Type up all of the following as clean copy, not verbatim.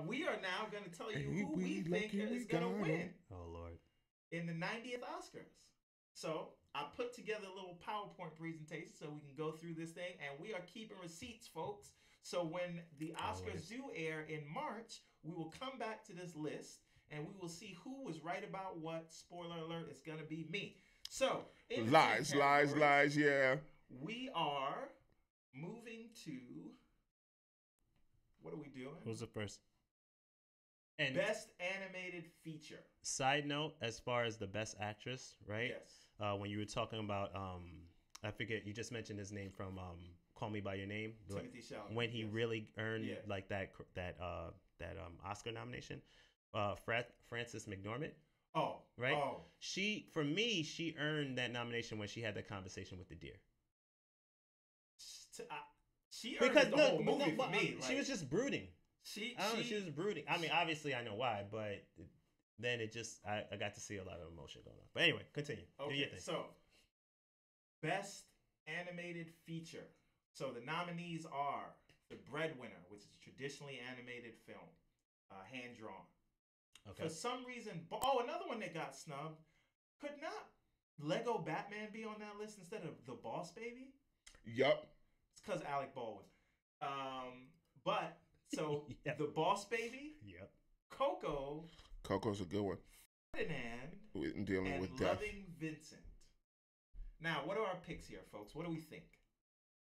We are now going to tell you who we think is going to win. Oh, Lord. In the 90th Oscars. So I put together a little PowerPoint presentation so we can go through this thing, and we are keeping receipts, folks. So when the Oscars do air in March, we will come back to this list, and we will see who was right about what. Spoiler alert, it's going to be me. So, lies, yeah. We are moving to, what are we doing? Who's the first? And Best Animated Feature. Side note, as far as the Best Actress, right? Yes. When you were talking about, I forget, you just mentioned his name from Call Me by Your Name. Timothy Chalamet. When he really earned like that Oscar nomination, Frances McDormand. Oh, right. Oh. She earned that nomination when she had that conversation with the deer. She earned the whole movie for me. She was just brooding. She was brooding. I mean, obviously I know why, but then it just I got to see a lot of emotion going on. But anyway, continue. Okay, do your thing. So Best Animated Feature. So the nominees are The Breadwinner, which is a traditionally animated film, hand drawn. Okay. For some reason, another one that got snubbed. Could not Lego Batman be on that list instead of The Boss Baby? Yup. It's because Alec Baldwin. But so The Boss Baby. Yep. Coco's a good one. Ferdinand dealing and with death. Loving Vincent. Now, what are our picks here, folks? What do we think?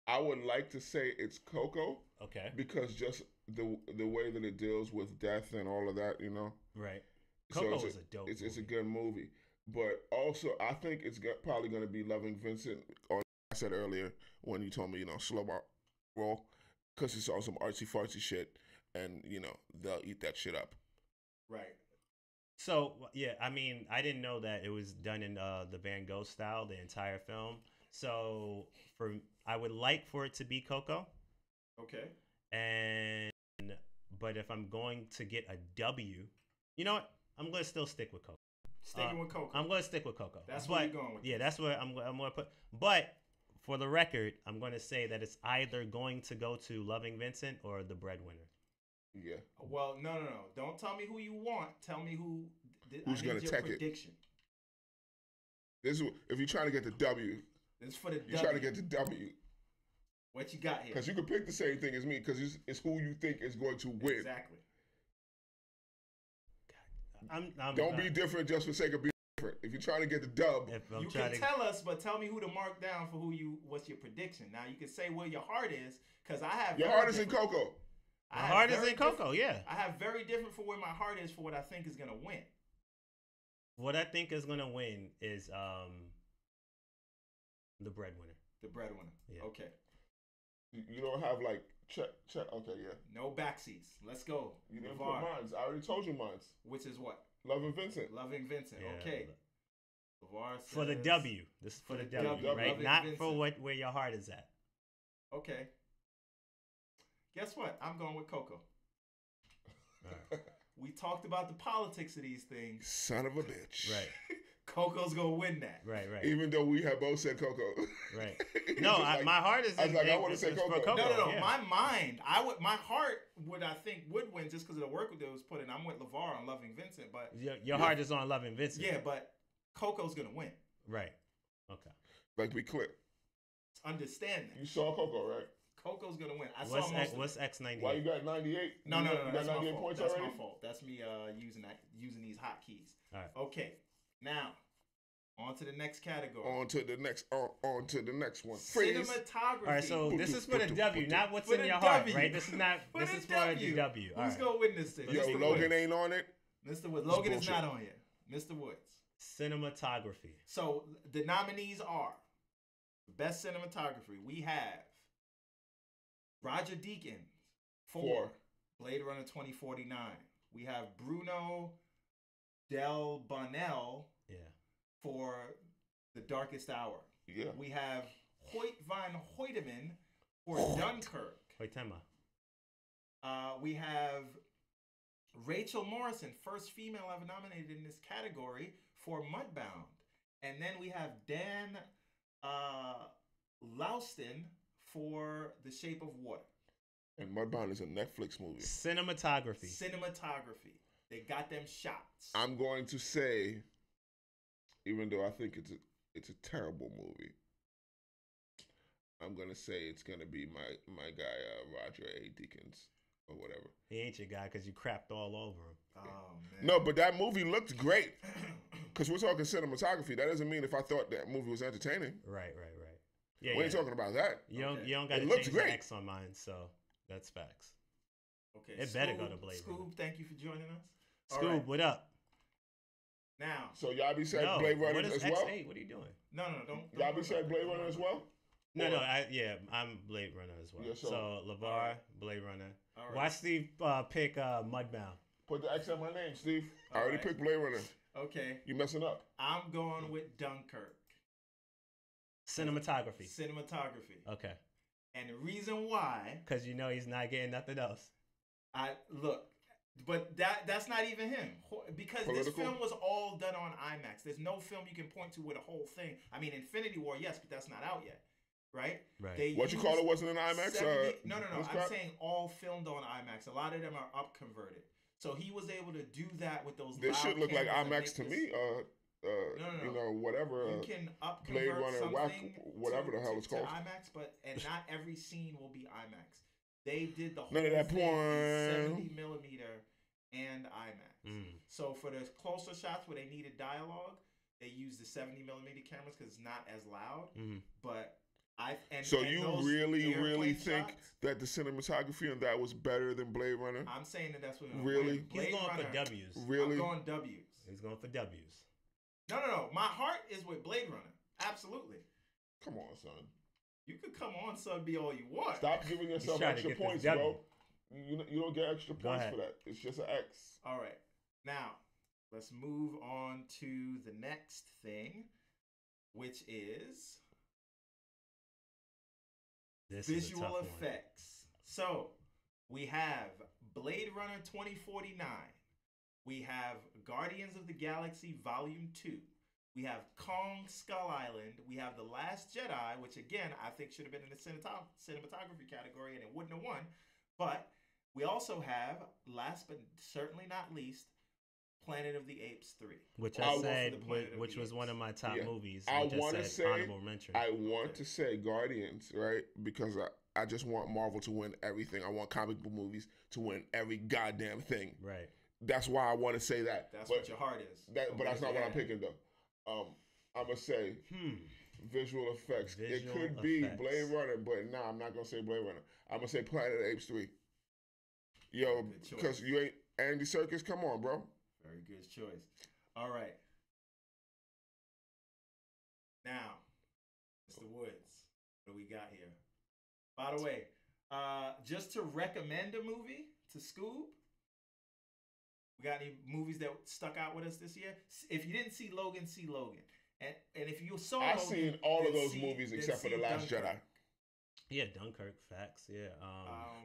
I would like to say it's Coco. Okay. Because just the way that it deals with death and all of that, you know. Right. Coco is a dope. It's a good movie, but also I think it's probably going to be Loving Vincent. Or I said earlier when you told me, slow roll, because it's all some artsy fartsy shit, and they'll eat that shit up. Right. So yeah, I mean, I didn't know that it was done in the Van Gogh style, the entire film. So I would like for it to be Coco. Okay. But if I'm going to get a W, you know what? I'm going to still stick with Coco. Sticking with Coco. I'm going to stick with Coco. That's what you're going with. Yeah, that's what I'm going to put. But for the record, I'm going to say that it's either going to go to Loving Vincent or The Breadwinner. Yeah. Well, no. Don't tell me who you want. Tell me who's going to take prediction. This is if you're trying to get the W. This is for the W. You're trying to get the W. What you got here? Because you can pick the same thing as me, because it's who you think is going to win. Exactly. Don't be different just for sake of being different. If you're trying to get the dub, you can tell us, but tell me who to mark down for what's your prediction. Now you can say where your heart is, because I have your heart is in Coco. My heart is in Coco, yeah. I have very different for where my heart is for what I think is gonna win. What I think is gonna win is The Breadwinner. The Breadwinner. Yeah. Okay. You don't have like check. Okay, yeah. No backseats. Let's go. You didn't put mines. I already told you mines. Which is what? Loving Vincent. Loving Vincent. Yeah. Okay. LeVar says, for the W. This is for the W, right? Loving Not Vincent. For where your heart is at. Okay. Guess what? I'm going with Coco. Right. We talked about the politics of these things. Son of a bitch. Right. Coco's gonna win that. Right. Even though we have both said Coco. Right. No, my heart is. I was like, I want to say Coco. No. Yeah. My mind, my heart would win just because of the work that was put in. I'm with LeVar on Loving Vincent, but your heart is on Loving Vincent. Yeah, but Coco's gonna win. Right. Okay. Like we click. Understand that. You saw Coco, right? Coco's gonna win. What's X98? Why you got 98? No. That's 98 points That's already? my fault. That's me using these hotkeys. All right. Okay. Now, on to the next category. On to the next one. Cinematography. All right, so this is for the W, not what's in your heart, right? This is not. This is for the W. Who's gonna win this thing? Yo, Logan ain't on it. Mr. Woods. Logan is not on here. Mr. Woods. Cinematography. So the nominees are Best Cinematography. We have Roger Deakins for Blade Runner 2049. We have Bruno Del Bonnell for The Darkest Hour. Yeah. We have Hoyt van Hoytema for Dunkirk. Hoytema. We have Rachel Morrison, first female ever nominated in this category, for Mudbound. And then we have Dan Lauston for The Shape of Water. And Mudbound is a Netflix movie. Cinematography. They got them shots. I'm going to say, even though I think it's a terrible movie, I'm gonna say it's gonna be my guy Roger A. Deakins or whatever. He ain't your guy because you crapped all over him. Oh man. No, but that movie looked great. Because we're talking cinematography. That doesn't mean if I thought that movie was entertaining. Right. Yeah, we ain't talking about that. You don't got to change the X on mine, so that's facts. Okay. It better go to Blade Runner. Scoob, thank you for joining us. Scoob, right. what up? Now. So y'all be said Blade Runner as well? X8? What are you doing? No, don't y'all be said Blade Runner as well? No, I'm Blade Runner as well. Yeah, so LeVar, right. Blade Runner. All right. Watch Steve pick Mudbound. Put the X on my name, Steve. I All already right. picked Blade Runner. Okay. You messing up. I'm going with Dunkirk. Cinematography. Okay. And the reason why, because you know he's not getting nothing else. But that's not even him, because this film was all done on IMAX. There's no film you can point to with a whole thing. I mean, Infinity War, yes, but that's not out yet, right? Right. You call it wasn't an IMAX? No. I'm saying all filmed on IMAX. A lot of them are up converted. So he was able to do that with those. This should look like IMAX to me. No. You know, whatever. You can up Blade convert Runner, something whatever the hell it's called. to IMAX, and not every scene will be IMAX. They did the whole None of that thing in porn. 70 millimeter and IMAX. So for the closer shots where they needed dialogue, they used the 70 millimeter cameras because it's not as loud. But you really think shots, that the cinematography on that was better than Blade Runner? I'm saying that's what. Really? He's going for W's. Really? I'm going W's. He's going for W's. No. My heart is with Blade Runner. Absolutely. Come on, son. You could come on, son, be all you want. Stop giving yourself extra points, bro. You don't get extra points for that. It's just an X. All right. Now, let's move on to the next thing, which is visual effects. So, we have Blade Runner 2049. We have Guardians of the Galaxy Volume 2. We have Kong Skull Island. We have The Last Jedi, which again, I think should have been in the cinematography category and it wouldn't have won. But we also have, last but certainly not least, Planet of the Apes 3. Which I said, which was one of my top movies. I want to say, honorable mention. I want to say Guardians, right? Because I just want Marvel to win everything. I want comic book movies to win every goddamn thing. Right. That's why I want to say that. That's what your heart is. But that's not what I'm picking, though. I'm going to say visual effects. It could be Blade Runner, but nah, I'm not going to say Blade Runner. I'm going to say Planet of the Apes 3. Yo, because you ain't Andy Serkis. Come on, bro. Very good choice. All right. Now, Mr. Woods, what do we got here? By the way, just to recommend a movie to Scoob, we got any movies that stuck out with us this year? If you didn't see Logan, see Logan. And if you saw I've Logan, seen all of those movies except for The Last Jedi. Yeah, Dunkirk, facts. Yeah.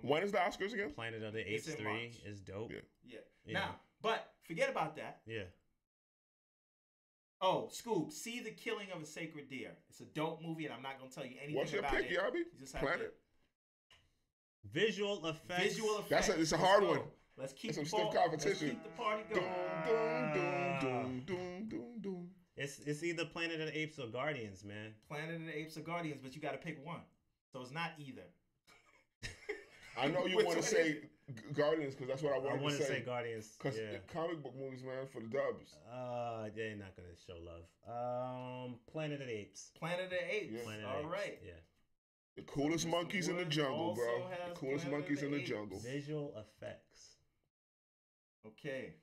When is the Oscars again? Planet of the Apes 3 is dope. Yeah. Now, but forget about that. Yeah. Oh, Scoob, see The Killing of a Sacred Deer. It's a dope movie, and I'm not going to tell you anything about it. What's your pick, Yabi? Just Planet? Visual effects. It's a hard one. Let's keep some stiff competition. Let's keep the party going. It's either Planet of the Apes or Guardians, man. Planet of the Apes or Guardians, but you got to pick one. So it's not either. I know you want to say Guardians because that's what I wanted to say. I want to say Guardians. Because comic book movies, man, for the dubs. They're not going to show love. Planet of the Apes. Planet of the Apes. Yeah. All right. Yeah. The coolest monkeys in the jungle, bro. The coolest monkeys in the jungle. Visual effects. Okay.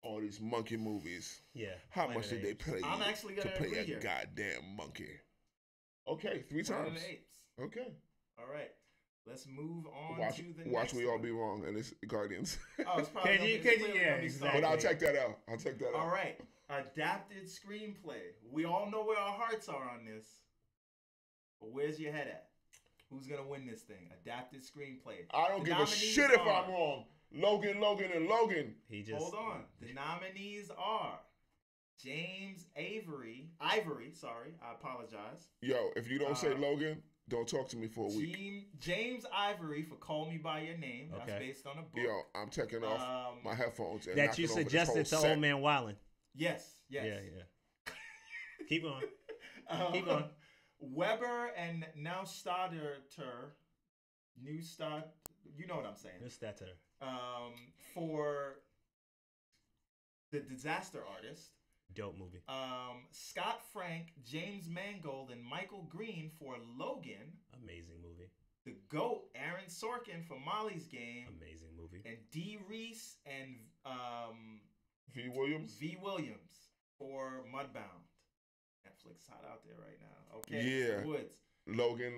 All these monkey movies. Yeah. How much did they pay I'm actually to gonna play agree a here. goddamn monkey? Okay, 3 times. Planet of the Apes. Okay. All right. Let's move on to the next Watch we all one. be wrong, and it's Guardians. Oh, it's probably exactly. But I'll take that out. All right. Adapted screenplay. We all know where our hearts are on this. But where's your head at? Who's going to win this thing? Adapted screenplay. I don't give a shit if I'm wrong. Logan. Hold on. The nominees are James Ivory. Sorry, I apologize. Yo, if you don't say Logan, Don't talk to me for a week. James Ivory for "Call Me by Your Name." That's based on a book. Yo, I'm taking off my headphones and that you suggested to Old Man Wildin'. Yes. Yeah. Keep going. Keep going. Weber and Neustadter, you know what I'm saying. Neustadter. For The Disaster Artist. Dope movie. Scott Frank, James Mangold, and Michael Green for Logan. Amazing movie. The GOAT, Aaron Sorkin for Molly's Game. Amazing movie. And D. Reese and V. Williams for Mudbound. Netflix is hot out there right now. Okay. Yeah. Mr. Woods. Logan.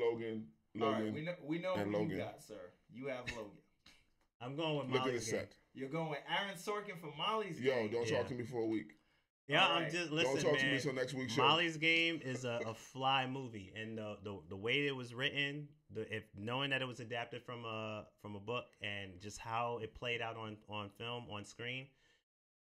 All right, we know who Logan. you got, sir. You have Logan. I'm going with Look Molly's at the Game. set. You're going with Aaron Sorkin for Molly's Yo, Game. don't talk to me for a week. Yeah, All I'm right. just listen, Don't talk man. to me till next week's show. Molly's Game is a fly movie, and the way it was written, knowing that it was adapted from a book, and just how it played out on film on screen,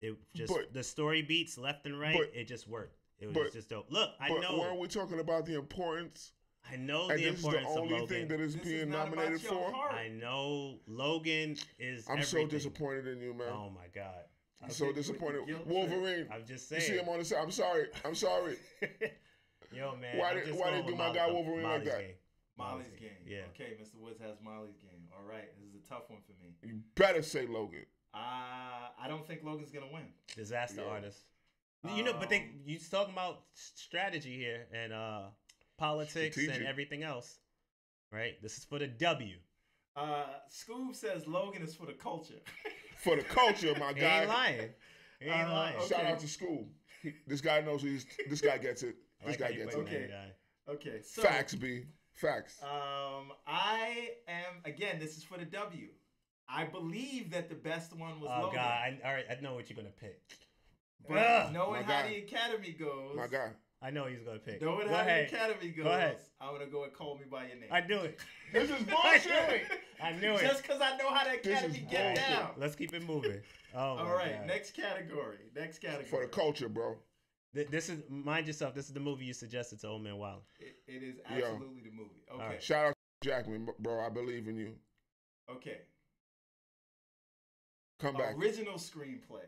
it just the story beats left and right. It just worked. It was just dope. Look, I know. Weren't we talking about the importance? I know and the importance of Logan. of This is the only thing that is being nominated for. I know Logan is. I'm so disappointed in you, man. Oh my god. I'm so disappointed. Wolverine. I'm just saying. You see him on the side. I'm sorry. Yo, man. Why did do my guy Wolverine like that? Molly's Game. Yeah. Okay, Mr. Woods has Molly's Game. All right, this is a tough one for me. You better say Logan. I don't think Logan's gonna win. Disaster Artist. You know, but you talking about strategy here and politics and everything else, right? This is for the W. Scoob says Logan is for the culture. For the culture, my guy. He ain't lying. He ain't lying. Okay. Shout out to Scoob. This guy knows this guy gets it. This guy gets it. Okay. So facts, B. Facts. I am again. This is for the W. I believe that the best one was Logan. Oh God! All right, I know what you're gonna pick. But knowing how the Academy goes, my guy. I know he's gonna pick. Knowing how the Academy goes, I'm gonna go and Call Me by Your Name. I do it. This is bullshit. I knew it. Just because I know how the Academy get down. Let's keep it moving. All right, next category. For the culture, bro. This is mind yourself. This is the movie you suggested to Old Man Wild. It is absolutely the movie. Okay. Right. Shout out to Jackman, bro. I believe in you. Okay. Come back. Original screenplay.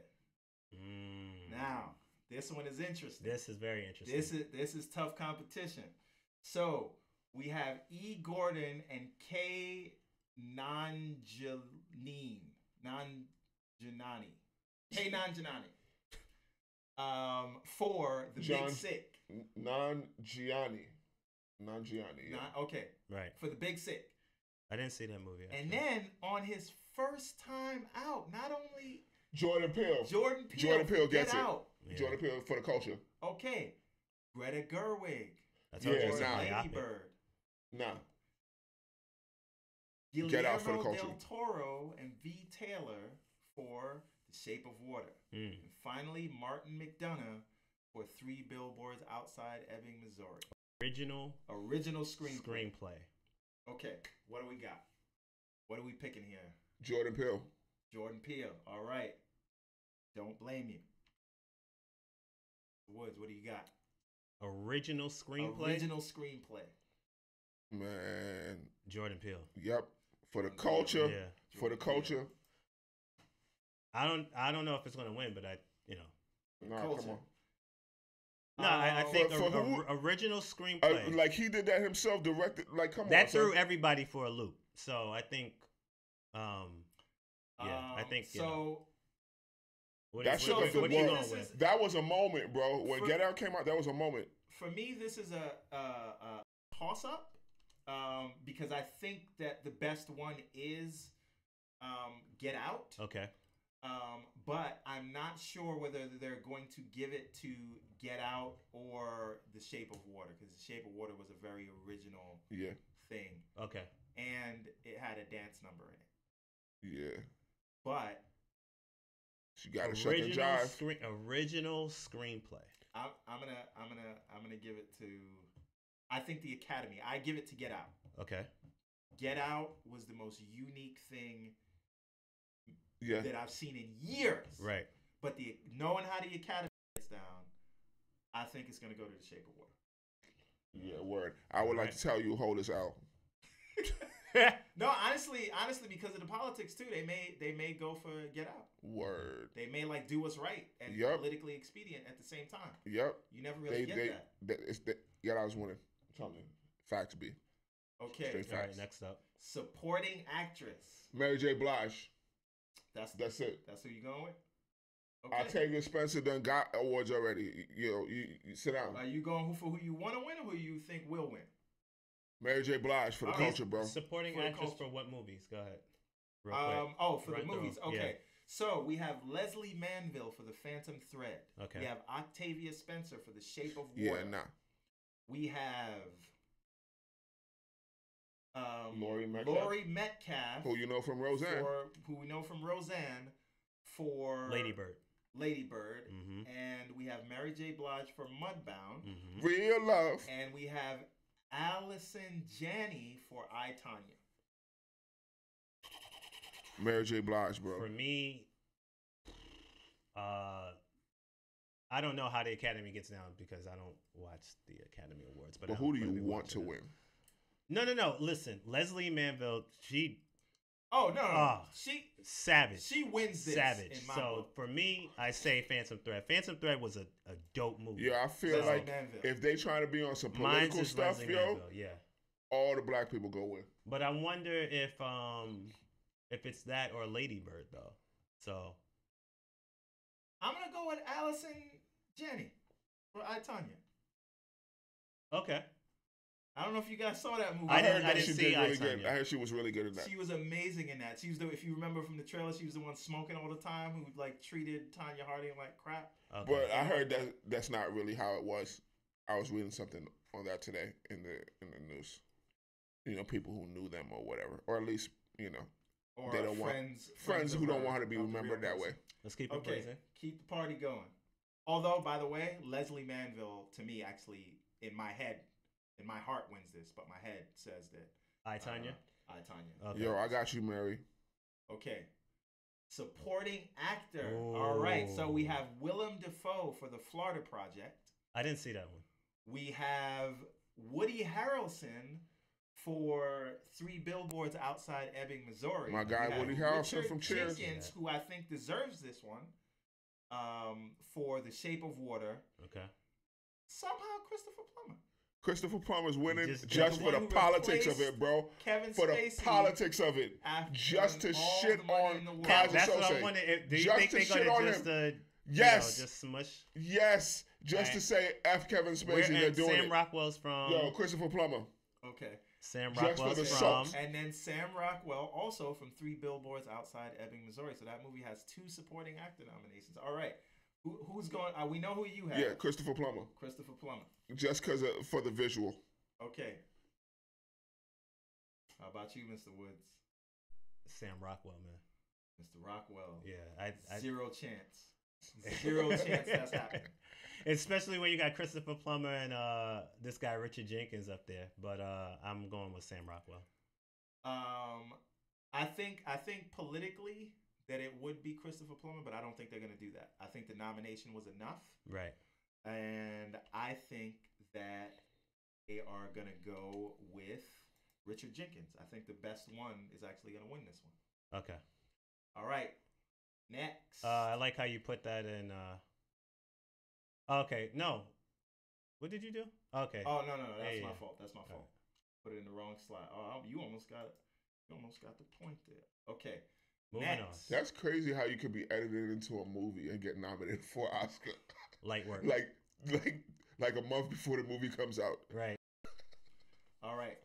Now, this one is interesting. This is very interesting. This is tough competition. So we have E. Gordon and K. Nanjanani. For The Big Sick. Nanjiani. Yeah. Okay. Right. For The Big Sick. I didn't see that movie. Actually. And then on his first time out, not only Jordan Peele gets it. Yeah. Jordan Peele for the culture. Okay. Greta Gerwig. That's what Lady Bird. Nah. Guillermo Get out for the culture. del Toro and V. Taylor for The Shape of Water. And finally, Martin McDonough for 3 Billboards Outside Ebbing, Missouri. Original screenplay. Okay, what do we got? What are we picking here? Jordan Peele. All right. Don't blame you. Woods, what do you got? Original screenplay. Man. Jordan Peele. Yep. For the culture. Yeah. For the culture. I don't know if it's gonna win, but Nah, come on. No, I think original screenplay. Like he did that himself, directed. Like, come on. That threw everybody for a loop. So I think, I think so. What are you going with? That was a moment, bro. When Get Out came out, that was a moment. For me, this is a toss-up because I think that the best one is Get Out. Okay. But I'm not sure whether they're going to give it to Get Out or The Shape of Water, because The Shape of Water was a very original thing. Okay. And it had a dance number in it. Yeah. But she got a shut and jive. Original screenplay. I'm gonna give it to. I think the Academy. I give it to Get Out. Okay. Get Out was the most unique thing. That I've seen in years. Right. But knowing how the Academy gets down, I think it's going to go to The Shape of Water. Yeah, word. I would like to tell you, hold this out. No, honestly, because of the politics too, they may go for Get Out. Word. They may like do what's right and politically expedient at the same time. Yep. You never really get that. Get Out is winning. Something. Facts be. Okay. All right. Next up, supporting actress. Mary J. Blige. That's it. That's who you going with. Okay. Octavia Spencer done got awards already. You sit down. Are you going for who you want to win or who you think will win? Mary J. Blige for the culture, bro. Supporting actress for what movies? Go ahead. Real quick. For the movies. Okay. Yeah. So we have Leslie Manville for The Phantom Thread. Okay. We have Octavia Spencer for The Shape of Water. Yeah, nah. We have Laurie Metcalf. Who you know from Roseanne. Who we know from Roseanne for Lady Bird. Mm-hmm. And we have Mary J. Blige for Mudbound. Mm-hmm. Real love. And we have Allison Janney for I, Tonya. Mary J. Blige, bro. For me, I don't know how the Academy gets down because I don't watch the Academy Awards. But who do you want to win? No. Listen, Leslie Manville, she... Oh, no. Savage. She wins this. Savage. In my so, book. for me, I say Phantom Thread. Phantom Thread was a dope movie. Yeah, I feel like if they trying to be on some political stuff, Manville, yeah. All the black people go win. But I wonder if it's that or Lady Bird, though. So... I'm going to go with Allison Janney for I, Tonya. Okay. I don't know if you guys saw that movie. I heard she did really good. I heard she was really good in that. She was amazing in that. She was if you remember from the trailer, she was the one smoking all the time who like treated Tanya Harding like crap. Okay. But I heard that's not really how it was. I was reading something on that today in the news. You know, people who knew them or whatever, or at least or they don't friends who don't want her to be remembered that way. Let's keep it blazing. Keep the party going. Although, by the way, Leslie Manville to me actually in my heart wins this, but my head says that I, Tonya. Okay. Yo, I got you, Mary. Okay. Supporting actor. Ooh. All right. So we have Willem Dafoe for The Florida Project. I didn't see that one. We have Woody Harrelson for 3 Billboards Outside Ebbing, Missouri. My guy Woody Harrelson from Cheers. Jenkins, who I think deserves this one, for The Shape of Water. Okay. Somehow Christopher Plummer's winning just for the politics of it, bro. Kevin for Spacey the politics of it. Just to shit on Kaiser That's Sose. what I'm wondering. Do you think they're going to just just smush? Yes. Just to say F Kevin Spacey, they're doing Sam Rockwell's from... Yo, Christopher Plummer. Okay. Sam Rockwell's from... And then Sam Rockwell also from 3 Billboards Outside Ebbing, Missouri. So that movie has 2 supporting actor nominations. All right. Who's going? We know who you have. Yeah, Christopher Plummer. Christopher Plummer. Just because for the visual. Okay. How about you, Mr. Woods? Sam Rockwell, man. Mr. Rockwell. Yeah, Zero chance. Zero chance that's happening. Especially when you got Christopher Plummer and this guy Richard Jenkins up there. But I'm going with Sam Rockwell. I think politically that it would be Christopher Plummer, but I don't think they're going to do that. I think the nomination was enough. Right. And I think that they are going to go with Richard Jenkins. I think the best one is actually going to win this one. Okay. All right. Next. I like how you put that in. Okay. No. What did you do? Okay. Oh, no. That's my fault. That's my fault. Put it in the wrong slide. Oh, you almost got it. You almost got the point there. Okay. Moving on. That's crazy how you could be edited into a movie and get nominated for Oscar. Light work. like a month before the movie comes out. Right. All right.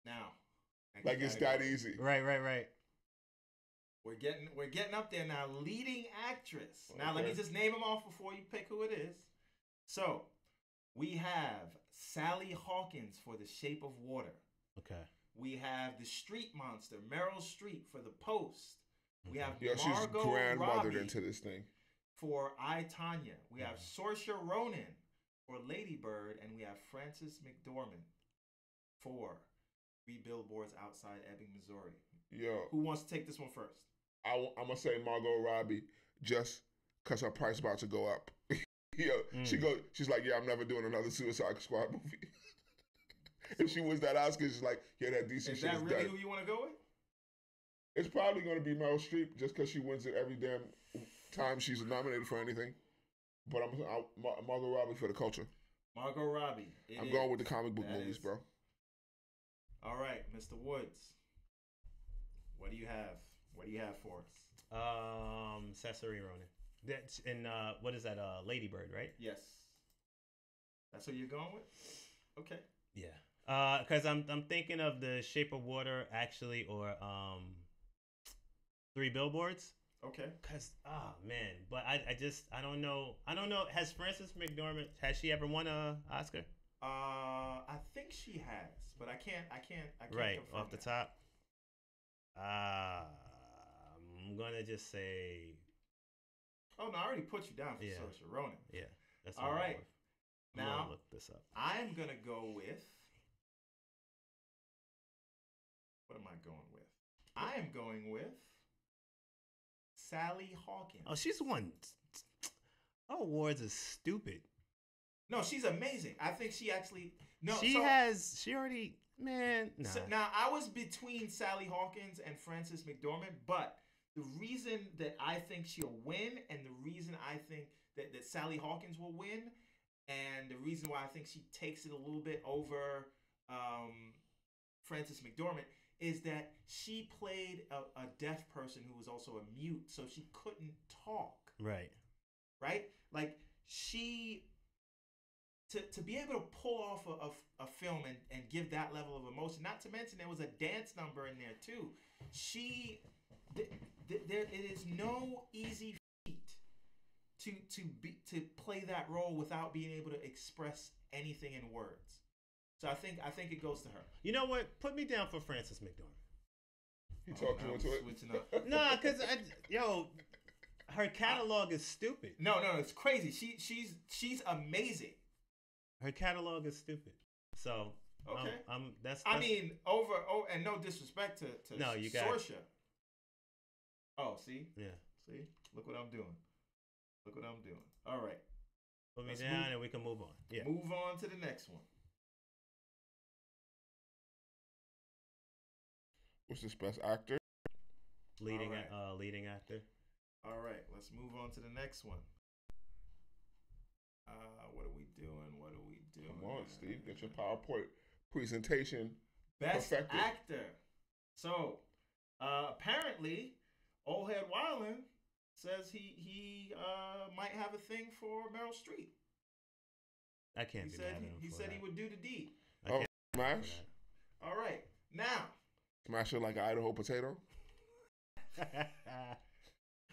Now. Like it's that easy. Right. We're getting up there now. Leading actress. Now let me just name them off before you pick who it is. So we have Sally Hawkins for The Shape of Water. Okay. We have the Street Monster, Meryl Streep for The Post. We have she's grandmothered Robbie into this thing. For I, Tonya. We have Saoirse Ronan for Lady Bird, and we have Frances McDormand for 3 Billboards Outside Ebbing, Missouri. Yo, who wants to take this one first? I'm gonna say Margot Robbie, just cause her price about to go up. Yo, she's like, yeah, I'm never doing another Suicide Squad movie. If she wins that Oscar, it's like, yeah, that DC Is shit that is really dead. who you want to go with? It's probably going to be Meryl Streep just because she wins it every damn time she's nominated for anything. But I'm Margot Robbie for the culture. Margot Robbie. I'm going with the comic book movies, bro. All right, Mr. Woods. What do you have? What do you have for us? Saoirse Ronan. That's in what is that? Lady Bird, right? Yes. That's what you're going with? Okay. Yeah. Because I'm thinking of The Shape of Water actually, or Three Billboards. Okay. Cause man, but I don't know. Has Frances McDormand, has she ever won a Oscar? I think she has, but I can't Right confirm off the that. top. I'm gonna just say. Oh no, I already put you down for Yeah. Saoirse Ronan. Yeah. That's All what I'm right. going with. I'm Now gonna look this up. I'm gonna go with. What am I going with? I am going with Sally Hawkins. Oh, she's won. Her awards are stupid. No, she's amazing. I think she actually She already, man. Nah. So, now I was between Sally Hawkins and Frances McDormand, but the reason that I think she'll win, and the reason I think that Sally Hawkins will win, and the reason why I think she takes it a little bit over Frances McDormand, is that she played a deaf person who was also a mute, so she couldn't talk. Right. Right? Like she to be able to pull off a film and give that level of emotion, not to mention there was a dance number in there too. It is no easy feat to play that role without being able to express anything in words. So I think it goes to her. You know what? Put me down for Frances McDormand. He talked you into it. Switching up. Nah, cause her catalog is stupid. No, it's crazy. She's amazing. Her catalog is stupid. So okay, that's I mean, and no disrespect to no, you got Saoirse. Oh, see, yeah, see, look what I'm doing. All right, put me Let's down move- and we can move on. Yeah, move on to the next one. What's this best actor? leading Alright. leading actor. All right, let's move on to the next one. What are we doing? Come on, Steve. Get your PowerPoint presentation Best perfected. actor. So, apparently, Old Head Wyland says he might have a thing for Meryl Streep. I can't He be said mad at him he for said that. he would do the deed. I can't be mad Smash? All right, now, Smash it like an Idaho potato? for that.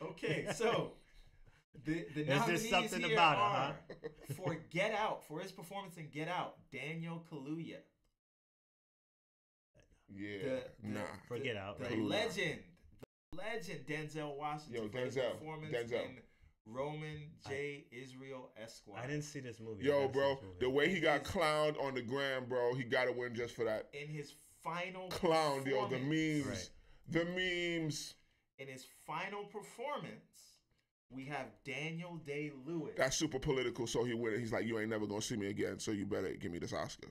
okay, so the there nominees something here about it, are huh? for Get Out, for his performance in Get Out, Daniel Kaluuya. Yeah. Nah. Forget out. The Right? legend Denzel Washington. Yo, for his Denzel, performance Denzel. in Roman J. Israel Esquire. I didn't see this movie. I Yo, gotta see bro, this movie. the way he got clowned on the gram, bro, he got to win just for that. In his final Clowned, yo, the performance- memes. Right. The memes. In his final performance, we have Daniel Day-Lewis. That's super political, so he went. He's like, you ain't never going to see me again, so you better give me this Oscar.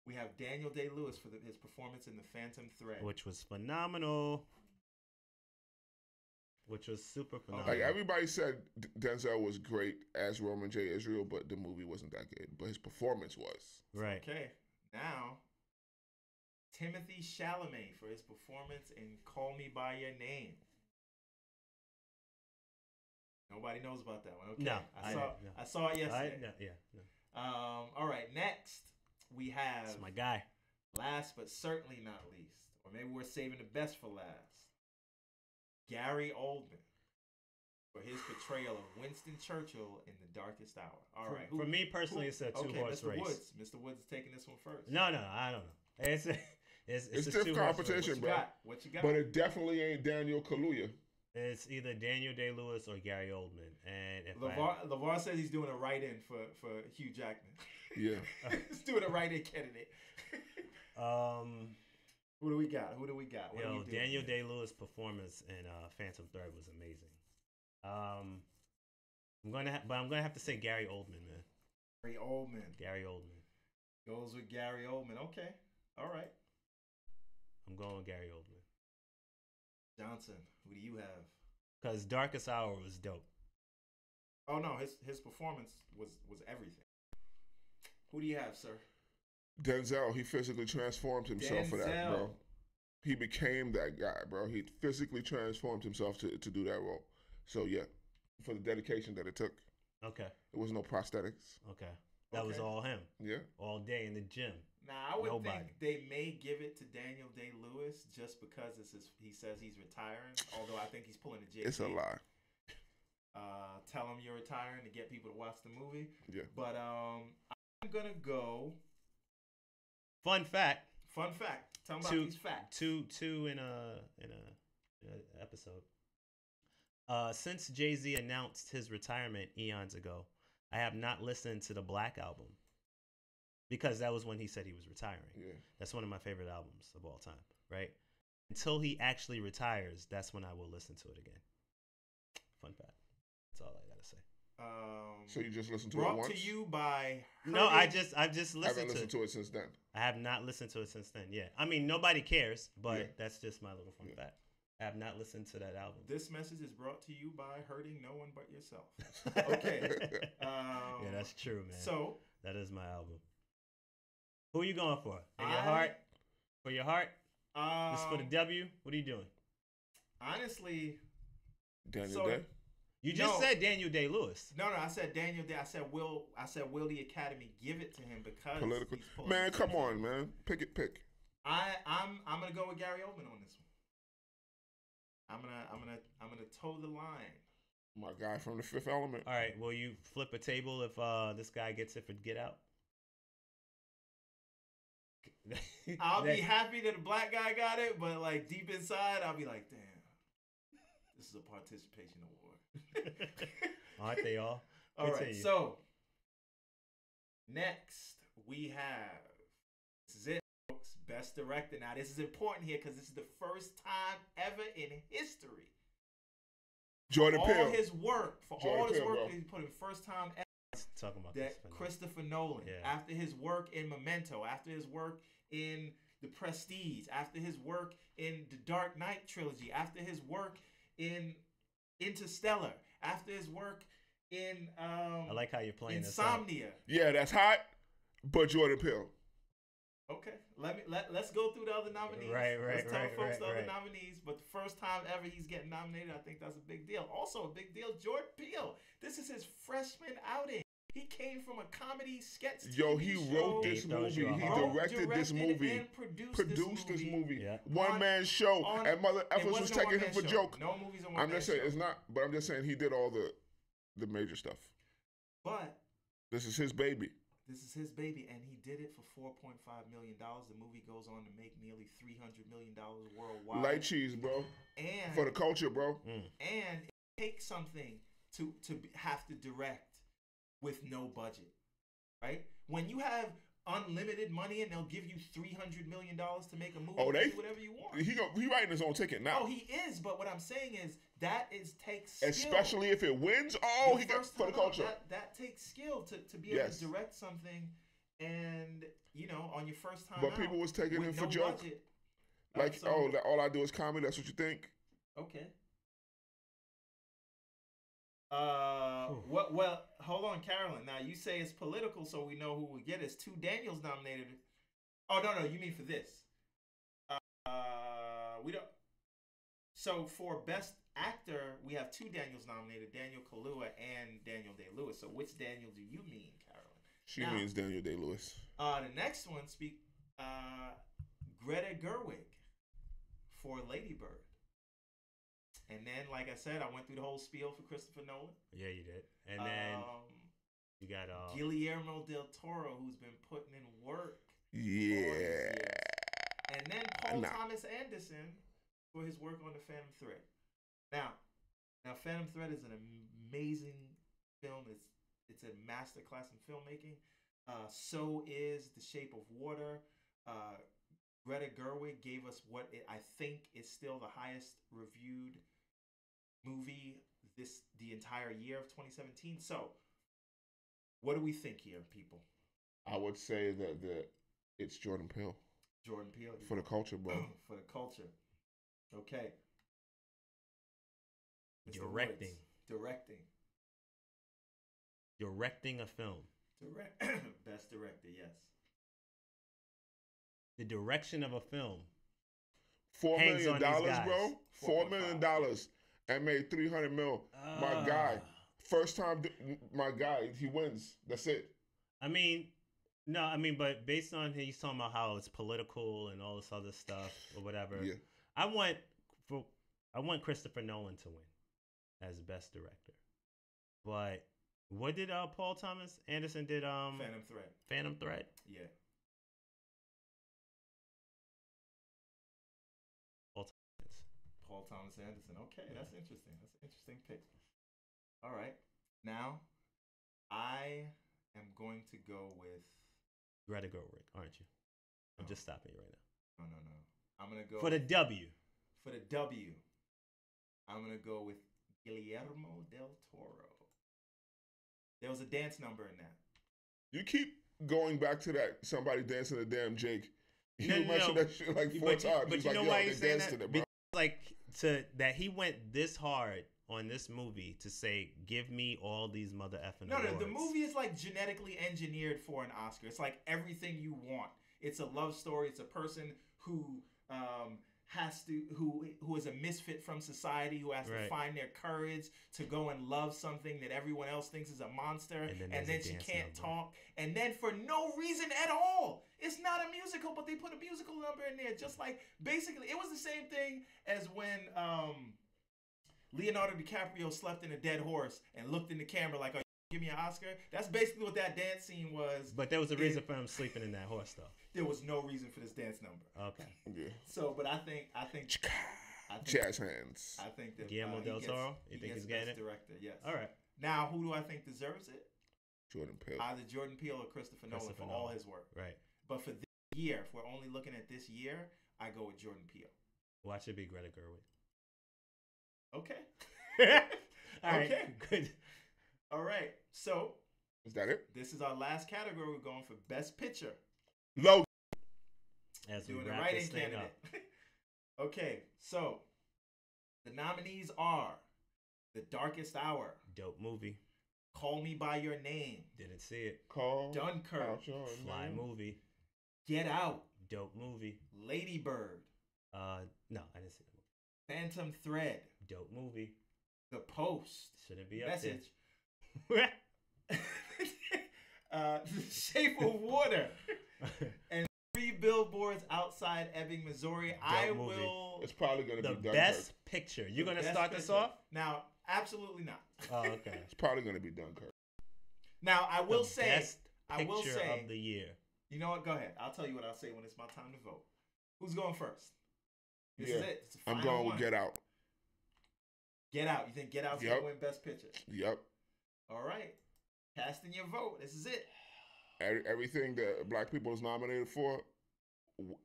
We have Daniel Day-Lewis for his performance in The Phantom Thread. Which was phenomenal. Which was super phenomenal. Like, everybody said Denzel was great as Roman J. Israel, but the movie wasn't that good. But his performance was. Right. Okay, now Timothy Chalamet for his performance in Call Me by Your Name. Nobody knows about that one. Okay, No, I saw it yesterday. No. All right, next we have That's my guy. last but certainly not least, or maybe we're saving the best for last. Gary Oldman for his portrayal of Winston Churchill in The Darkest Hour. All right, For me personally, it's a two-horse Mr. race. Woods. Mr. Woods is taking this one first. No, I don't know. It's It's a stiff two-horse competition, race. bro. What you got? But it definitely ain't Daniel Kaluuya. It's either Daniel Day-Lewis or Gary Oldman. And if LeVar says he's doing a write-in for Hugh Jackman. Yeah. He's doing a write-in candidate. Who do we got? What are we doing? Daniel Day-Lewis' performance in Phantom Thread was amazing. I'm gonna have to say Gary Oldman, man. Gary Oldman. Gary Oldman. Goes with Gary Oldman. Okay. All right. I'm going with Gary Oldman. Johnson, who do you have? Because Darkest Hour was dope. Oh no, his performance was everything. Who do you have, sir? Denzel. He physically transformed himself for that, bro. He became that guy, bro. He physically transformed himself to do that role. So yeah, for the dedication that it took. Okay. It was no prosthetics. Okay. That was all him. Yeah. All day in the gym. Now I would think they may give it to Daniel Day-Lewis just because he says he's retiring. Although I think he's pulling a JT. It's a lie. Tell him you're retiring to get people to watch the movie. Yeah. But I'm gonna go. Fun fact. Tell me about these facts. Two in a episode. Since Jay-Z announced his retirement eons ago, I have not listened to the Black album because that was when he said he was retiring. Yeah. That's one of my favorite albums of all time, right? Until he actually retires, that's when I will listen to it again. Fun fact. That's all I gotta say. So you just listened to it once? Brought to you by No, I've just I listened haven't listened to it since then. I have not listened to it since then. Yeah, I mean nobody cares, but that's just my little fun fact. I have not listened to that album. This message is brought to you by hurting no one but yourself. Okay. Yeah, that's true, man. So that is my album. Who are you going for? In your heart? For your heart? This is for the W? What are you doing? Honestly, Daniel Day. You just said Daniel Day-Lewis. No, I said Daniel Day. I said will the Academy give it to him because Political. Man, come on, man. Pick. I'm gonna go with Gary Oldman on this one. I'm gonna toe the line. My guy from The Fifth Element. All right, will you flip a table if this guy gets it for Get Out? I'll be happy that the black guy got it, but like deep inside, I'll be like, damn, this is a participation award. Aren't they all? All right, so next we have, this is it, folks, Best Director. Now this is important here because this is the first time ever in history. Jordan Peele. All his work, bro. he put in first time ever. Talking about that Christopher Nolan, after his work in Memento, after his work in The Prestige, after his work in the Dark Knight trilogy, after his work in Interstellar, after his work in I like how you're playing Insomnia. Yeah, that's hot, but Jordan Peele. Okay, let's go through the other nominees. Let's tell folks the other nominees. But the first time ever he's getting nominated, I think that's a big deal. Also a big deal, Jordan Peele. This is his freshman outing. He came from a comedy sketch TV Yo, he wrote this movie. He directed this movie. And produced this movie. Yeah. One-man show. And Mother Effers was taking him for joke. No movies on one-man I'm just saying, show. it's not, but I'm just saying he did all the major stuff. But this is his baby. This is his baby, and he did it for $4.5 million. The movie goes on to make nearly $300 million worldwide. Light cheese, bro. And for the culture, bro. And it takes something to have to direct with no budget, right? When you have unlimited money and they'll give you $300 million to make a movie, do whatever you want. He writing his own ticket now. Oh, he is. But what I'm saying is takes skill. Especially if it wins. Oh, he got for the culture. That takes skill to be able to direct something, and on your first time. But people was taking him for joke. Budget. Like, all I do is comedy. That's what you think. Okay. Well, hold on, Carolyn. Now you say it's political, so we know who we get. It's 2 Daniels nominated. Oh no, you mean for this? We don't. So for Best Actor, we have 2 Daniels nominated: Daniel Kaluuya and Daniel Day-Lewis. So which Daniel do you mean, Carolyn? She means Daniel Day-Lewis. The next one, Greta Gerwig for Lady Bird. And then, like I said, I went through the whole spiel for Christopher Nolan. Yeah, you did. And then you got Guillermo del Toro, who's been putting in work. Yeah. And then Paul Thomas Anderson for his work on The Phantom Thread. Now, Phantom Thread is an amazing film. It's a masterclass in filmmaking. So is The Shape of Water. Greta Gerwig gave us what I think is still the highest reviewed movie the entire year of 2017. So, what do we think here, people? I would say that it's Jordan Peele. Jordan Peele. For the culture, bro. For the culture. Okay. Mr. Directing. Woods. Directing. Directing a film. Best director, yes. The direction of a film. $4 hangs million, on these guys. bro. $4 million and made 300 mil. My guy. First time, my guy, he wins. That's it. I mean, but based on he's talking about how it's political and all this other stuff or whatever. Yeah. I want Christopher Nolan to win as best director. But what did Paul Thomas Anderson did? Phantom Thread. Phantom Thread. Yeah. Paul Thomas Anderson. Okay, that's interesting. That's an interesting pick. All right. Now, I am going to go with Greta Gerwig, aren't you? I'm No. just stopping you right now. No. I'm gonna go For the W. For the W. I'm gonna go with Guillermo del Toro. There was a dance number in that. You keep going back to that somebody dancing a damn Jake. You No, mentioned that shit like 4 times. But He's you like, know yo, why they he's saying danced that? to them, bro. Like that he went this hard on this movie to say, "Give me all these mother effing No, awards." the movie is like genetically engineered for an Oscar. It's like everything you want. It's a love story. It's a person who who is a misfit from society, who has to find their courage to go and love something that everyone else thinks is a monster, and then she can't talk, and then for no reason at all, it's not a musical, but they put a musical number in there. Just like basically, it was the same thing as when Leonardo DiCaprio slept in a dead horse and looked in the camera like, "Oh, give me an Oscar." That's basically what that dance scene was. But there was a reason for him sleeping in that horse, though. There was no reason for this dance number. Okay. Yeah. So, but I think jazz hands. I think that Guillermo del Toro. You think he's getting it? Director, yes. All right. Now, who do I think deserves it? Jordan Peele. Either Jordan Peele or Christopher Nolan for all his work. Right. But for this year, if we're only looking at this year, I go with Jordan Peele. Watch it be Greta Gerwig. Okay. All right. Okay. Good. All right. So Is that it? this is our last category. We're going for Best Picture. Logan. As we Doing the wrap writing this thing candidate. up. Okay. So the nominees are The Darkest Hour, Dope movie. Call Me by Your Name, Didn't see it. Call. Dunkirk, out your Fly name. movie. Get Out, Dope movie. Lady Bird, No, I didn't see the Phantom Thread, movie. Dope movie. The Post, Shouldn't be up Message, there. The Shape of Water, and 3 Billboards Outside Ebbing, Missouri. I movie. will. It's probably going to The be Dunkirk. best picture. You're the gonna best start this picture. off? Now, absolutely not. Oh, okay. It's probably going to be Dunkirk. Now, I will The say, best I will picture say, of the year. you know what? Go ahead. I'll tell you what I'll say when it's my time to vote. Who's going first? This is it. It's the I'm final going one. with Get Out. Get Out. You think Get Out's Yep. going to win Best Picture? Yep. All right. Casting your vote. This is it. Everything that black people is nominated for,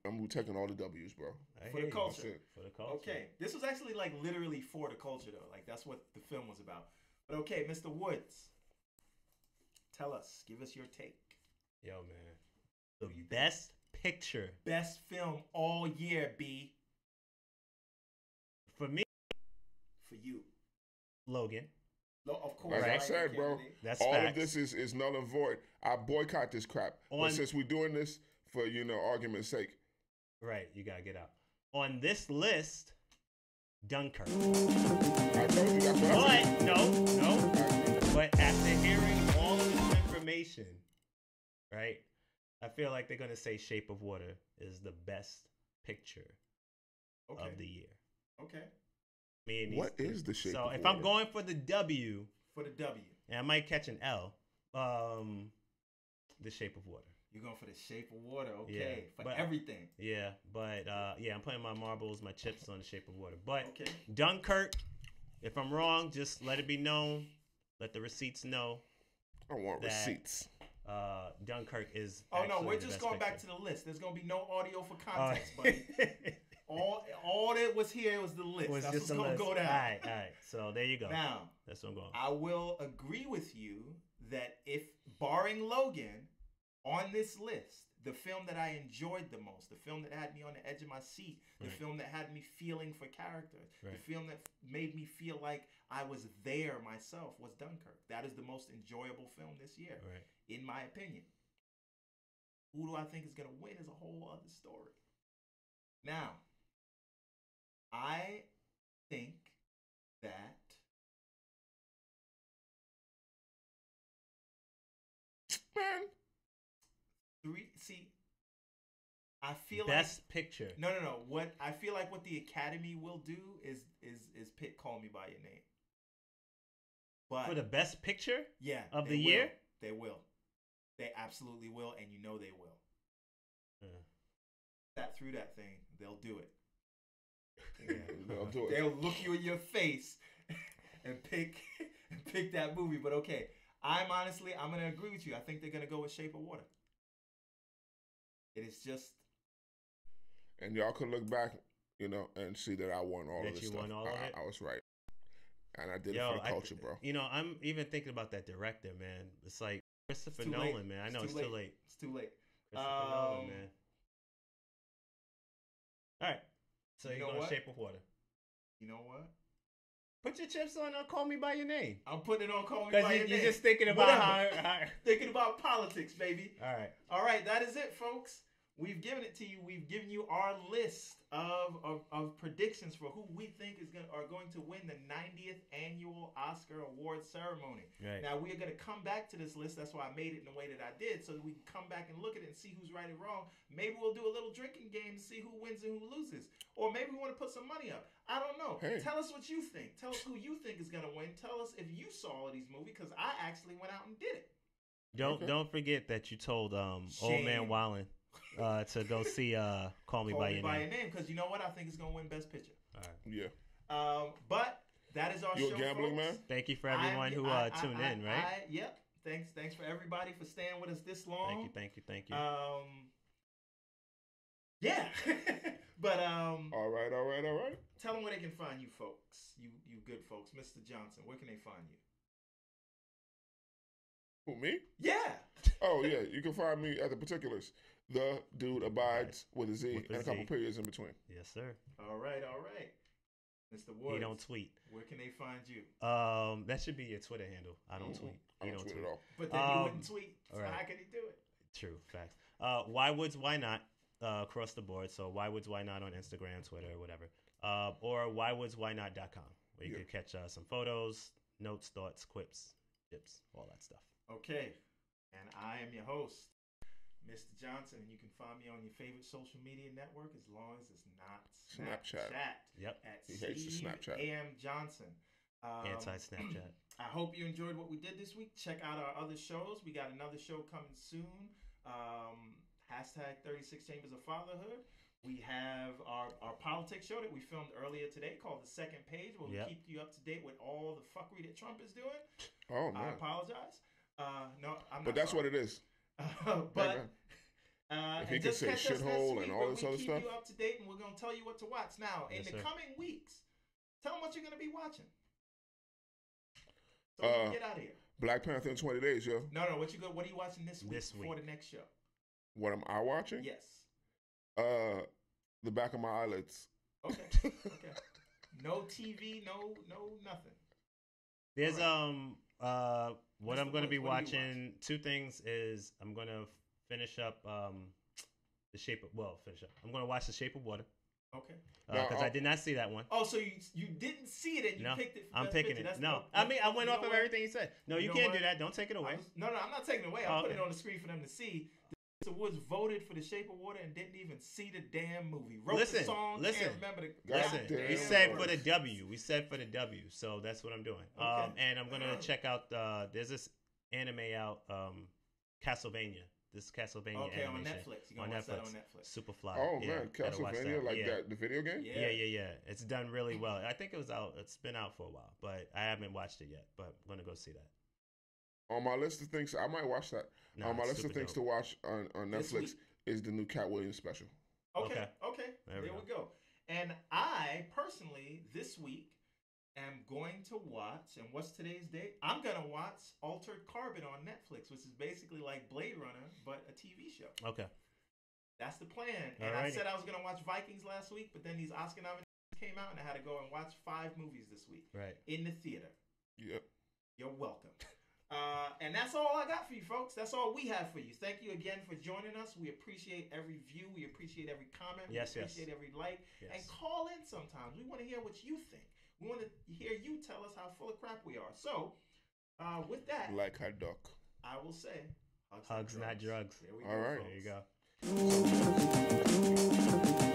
I'm taking all the W's, bro. I For hear the you. culture. That's it. For the culture. Okay. This was actually like literally for the culture, though. Like that's what the film was about. But okay, Mr. Woods, tell us. Give us your take. Yo, man. The Who you think? best picture Best film all year, B. for me, For you. Logan. Of course. Like I right, said, bro, candidate. That's all facts. of this is null and void. I boycott this crap. On- But since we're doing this for, argument's sake, Right, you gotta get out. On this list, Dunkirk. I told you that's what I said. But no. But after hearing all of this information, right, I feel like they're gonna say Shape of Water is the best picture Okay. of the year. Okay. Me and What these is two. the Shape So of if Water? I'm going for the W, For the W. and I might catch an L, the Shape of Water. You're going for the Shape of Water. Okay. Yeah, For but- everything. Yeah, but yeah, I'm playing my marbles, my chips on the Shape of Water. But Okay. Dunkirk, if I'm wrong, just let it be known. Let the receipts know. I want that- receipts. Dunkirk is. Oh no, actually we're the just best going back picture. to the list. There's gonna be no audio for context, buddy. All All that was here was the list. was That's just what's a gonna list. go down. All right. So there you go. Now, That's what I'm going. I will agree with you that if barring Logan, on this list, the film that I enjoyed the most, the film that had me on the edge of my seat, the film that had me feeling for characters, the film that made me feel like I was there myself was Dunkirk. That is the most enjoyable film this year, in my opinion. Who do I think is going to win is a whole other story. Now, I think that I feel Best Picture. No. What I feel like what the Academy will do is pick Call Me by Your Name. But for the Best Picture, of the will. year, they will. They absolutely will, and you know they will. That through that thing, they'll do it. They'll do it. They'll look you in your face and pick that movie. But okay, I'm gonna agree with you. I think they're gonna go with Shape of Water. It is just. And y'all could look back, and see that I won all of this stuff. I was right. And I did it for the culture, bro. I'm even thinking about that director, man. It's like Christopher Nolan, man. I know it's too late. It's too late. Christopher Nolan, man. All right. So you're going Shape of Water. You know what? Put your chips on Call Me By Your Name. I'm putting it on Call Me By Your Name. Because you're just thinking about how... Thinking about politics, baby. All right, that is it, folks. We've given it to you. We've given you our list of predictions for who we think are going to win the 90th annual Oscar Award ceremony. Right. Now, we are going to come back to this list. That's why I made it in the way that I did, so that we can come back and look at it and see who's right and wrong. Maybe we'll do a little drinking game to see who wins and who loses. Or maybe we want to put some money up. I don't know. Hey. Tell us what you think. Tell us who you think is going to win. Tell us if you saw all of these movies, because I actually went out and did it. Don't forget that you told Old Man Wallen to go see Call Me By Your Name. Because you know what? I think it's going to win Best Picture. All right. Yeah. But that is our show, You're a gambling folks. man? Thank you for everyone who tuned in, right? Yep. Thanks for everybody for staying with us this long. Thank you. Yeah. But All right. Tell them where they can find you folks. You good folks. Mr. Johnson, where can they find you? Who, me? Yeah. Oh, yeah. You can find me at the particulars. The Dude Abides with a Z and a couple periods in between. Yes, sir. All right. Mr. Woods. He don't tweet. Where can they find you? That should be your Twitter handle. I don't tweet. I don't tweet at all. But then you wouldn't tweet. So right. how can he do it? True. Facts. Why Woods, Why Not? Across the board. So Why Woods, Why Not on Instagram, Twitter, whatever. Or whywoodswhynot.com, where you can catch some photos, notes, thoughts, quips, tips, all that stuff. Okay. And I am your host, Mr. Johnson, and you can find me on your favorite social media network as long as it's not Snapchat. Yep. At he hates the Snapchat. A.M. Johnson. Anti-Snapchat. I hope you enjoyed what we did this week. Check out our other shows. We got another show coming soon. Hashtag 36 Chambers of Fatherhood. We have our politics show that we filmed earlier today called The Second Page, where we keep you up to date with all the fuckery that Trump is doing. Oh, man. I apologize. No, I'm not. But that's sorry. what it is. But if he can say shithole and all this other stuff. We keep you up to date, and we're going to tell you what to watch. Now, in the coming weeks, tell them what you're going to be watching. So we can get out of here. Black Panther in 20 days, yo. No. What are you watching this week for the next show? What am I watching? Yes. The back of my eyelids. Okay. No TV, no nothing. There's what I'm going to be watching. Two things is I'm going to finish up I'm going to watch The Shape of Water. Okay. Because I did not see that one. Oh, so you didn't see it and you picked it. I'm picking it. I went off of everything you said. No, you can't do that. Don't take it away. I'm not taking it away. I'll put it on the screen for them to see. Mr. Woods voted for The Shape of Water and didn't even see the damn movie. Wrote the song, can't remember the we said for the W. We said for the W. So that's what I'm doing. Okay. And I'm going to check out, there's this anime out, Castlevania. This Castlevania animation. On Netflix. You can watch that on Netflix. Super fly. Oh, man. Castlevania, that, the video game? Yeah. It's done really well. I think it's been out for a while, but I haven't watched it yet, but I'm going to go see that. On my list of things, I might watch that. On my list of things to watch on Netflix is the new Cat Williams special. Okay. There we go. And I, personally, this week, am going to watch, and what's today's date? I'm going to watch Altered Carbon on Netflix, which is basically like Blade Runner, but a TV show. Okay. That's the plan. And I said I was going to watch Vikings last week, but then these Oscar nominations came out, and I had to go and watch 5 movies this week. Right. In the theater. Yep. You're welcome. And that's all I got for you, folks. That's all we have for you. Thank you again for joining us. We appreciate every view. We appreciate every comment. We appreciate every like. Yes. And call in sometimes. We want to hear what you think. We want to hear you tell us how full of crap we are. So, with that, like a duck, I will say, hugs not drugs. There we go. All right. Folks. There you go.